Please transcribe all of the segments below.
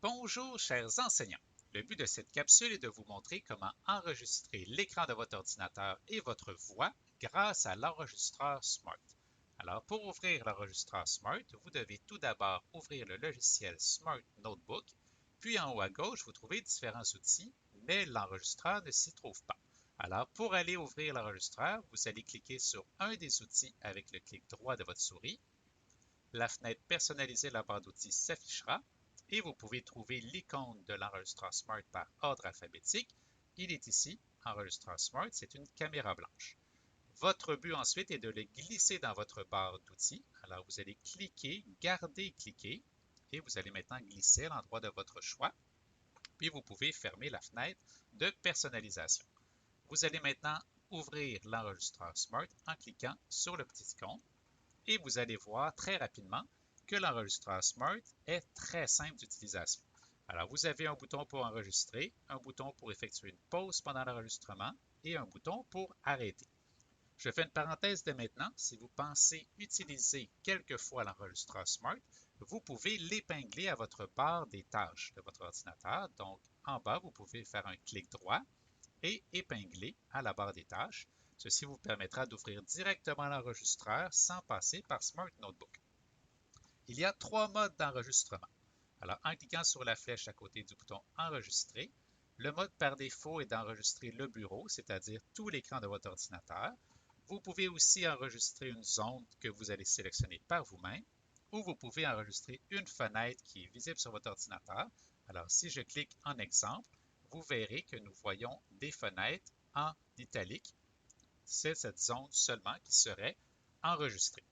Bonjour chers enseignants. Le but de cette capsule est de vous montrer comment enregistrer l'écran de votre ordinateur et votre voix grâce à l'enregistreur Smart. Alors pour ouvrir l'enregistreur Smart, vous devez tout d'abord ouvrir le logiciel Smart Notebook, puis en haut à gauche, vous trouvez différents outils, mais l'enregistreur ne s'y trouve pas. Alors pour aller ouvrir l'enregistreur, vous allez cliquer sur un des outils avec le clic droit de votre souris. La fenêtre personnalisée de la barre d'outils s'affichera et vous pouvez trouver l'icône de l'enregistreur Smart par ordre alphabétique. Il est ici, enregistreur Smart, c'est une caméra blanche. Votre but ensuite est de le glisser dans votre barre d'outils. Alors vous allez cliquer, garder cliquer et vous allez maintenant glisser à l'endroit de votre choix. Puis vous pouvez fermer la fenêtre de personnalisation. Vous allez maintenant ouvrir l'enregistreur Smart en cliquant sur le petit icône et vous allez voir très rapidement que l'enregistreur Smart est très simple d'utilisation. Alors, vous avez un bouton pour enregistrer, un bouton pour effectuer une pause pendant l'enregistrement et un bouton pour arrêter. Je fais une parenthèse dès maintenant. Si vous pensez utiliser quelquefois l'enregistreur Smart, vous pouvez l'épingler à votre barre des tâches de votre ordinateur. Donc, en bas, vous pouvez faire un clic droit et épingler à la barre des tâches. Ceci vous permettra d'ouvrir directement l'enregistreur sans passer par Smart Notebook. Il y a trois modes d'enregistrement. Alors, en cliquant sur la flèche à côté du bouton Enregistrer, le mode par défaut est d'enregistrer le bureau, c'est-à-dire tout l'écran de votre ordinateur. Vous pouvez aussi enregistrer une zone que vous allez sélectionner par vous-même, ou vous pouvez enregistrer une fenêtre qui est visible sur votre ordinateur. Alors, si je clique en exemple, vous verrez que nous voyons des fenêtres en italique. C'est cette zone seulement qui serait enregistrée.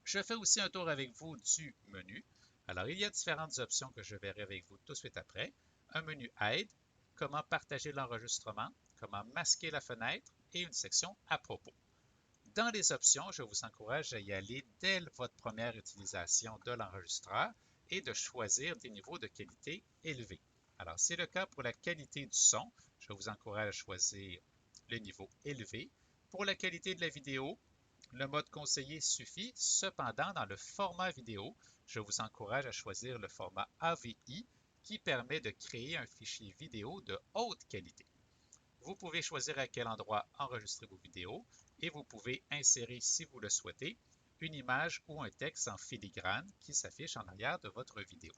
Je fais aussi un tour avec vous du menu. Alors, il y a différentes options que je verrai avec vous tout de suite après. Un menu Aide, comment partager l'enregistrement, comment masquer la fenêtre et une section à propos. Dans les options, je vous encourage à y aller dès votre première utilisation de l'enregistreur et de choisir des niveaux de qualité élevés. Alors, c'est le cas pour la qualité du son. Je vous encourage à choisir le niveau élevé. Pour la qualité de la vidéo, le mode conseillé suffit. Cependant, dans le format vidéo, je vous encourage à choisir le format AVI qui permet de créer un fichier vidéo de haute qualité. Vous pouvez choisir à quel endroit enregistrer vos vidéos et vous pouvez insérer, si vous le souhaitez, une image ou un texte en filigrane qui s'affiche en arrière de votre vidéo.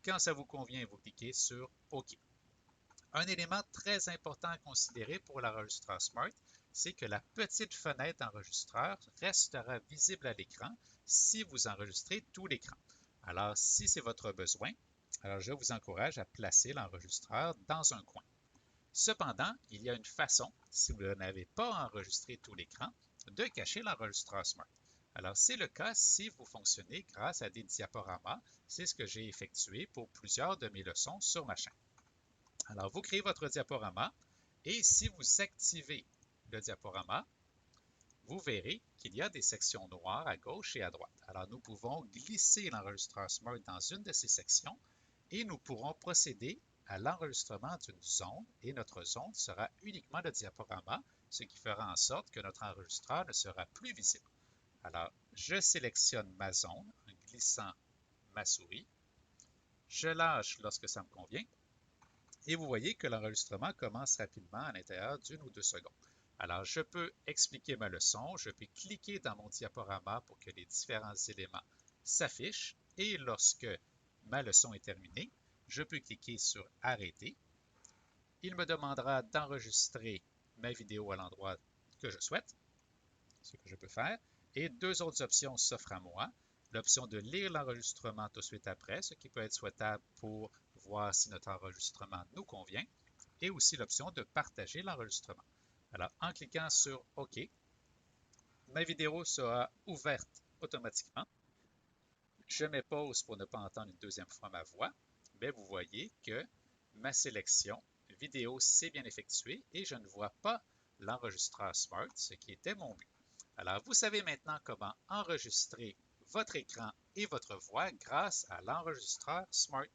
Quand ça vous convient, vous cliquez sur OK. Un élément très important à considérer pour l'enregistreur Smart, c'est que la petite fenêtre d'enregistreur restera visible à l'écran si vous enregistrez tout l'écran. Alors, si c'est votre besoin, alors je vous encourage à placer l'enregistreur dans un coin. Cependant, il y a une façon, si vous n'avez pas enregistré tout l'écran, de cacher l'enregistreur Smart. Alors, c'est le cas si vous fonctionnez grâce à des diaporamas. C'est ce que j'ai effectué pour plusieurs de mes leçons sur ma chaîne. Alors, vous créez votre diaporama et si vous activez le diaporama, vous verrez qu'il y a des sections noires à gauche et à droite. Alors, nous pouvons glisser l'enregistreur Smart dans une de ces sections et nous pourrons procéder à l'enregistrement d'une zone et notre zone sera uniquement le diaporama, ce qui fera en sorte que notre enregistreur ne sera plus visible. Alors, je sélectionne ma zone en glissant ma souris. Je lâche lorsque ça me convient et vous voyez que l'enregistrement commence rapidement à l'intérieur d'une ou deux secondes. Alors, je peux expliquer ma leçon, je peux cliquer dans mon diaporama pour que les différents éléments s'affichent et lorsque ma leçon est terminée, je peux cliquer sur Arrêter. Il me demandera d'enregistrer ma vidéo à l'endroit que je souhaite, ce que je peux faire, et deux autres options s'offrent à moi. L'option de lire l'enregistrement tout de suite après, ce qui peut être souhaitable pour voir si notre enregistrement nous convient, et aussi l'option de partager l'enregistrement. Alors, en cliquant sur OK, ma vidéo sera ouverte automatiquement. Je mets pause pour ne pas entendre une deuxième fois ma voix, mais vous voyez que ma sélection vidéo s'est bien effectuée et je ne vois pas l'enregistreur Smart, ce qui était mon but. Alors, vous savez maintenant comment enregistrer votre écran et votre voix grâce à l'enregistreur Smart.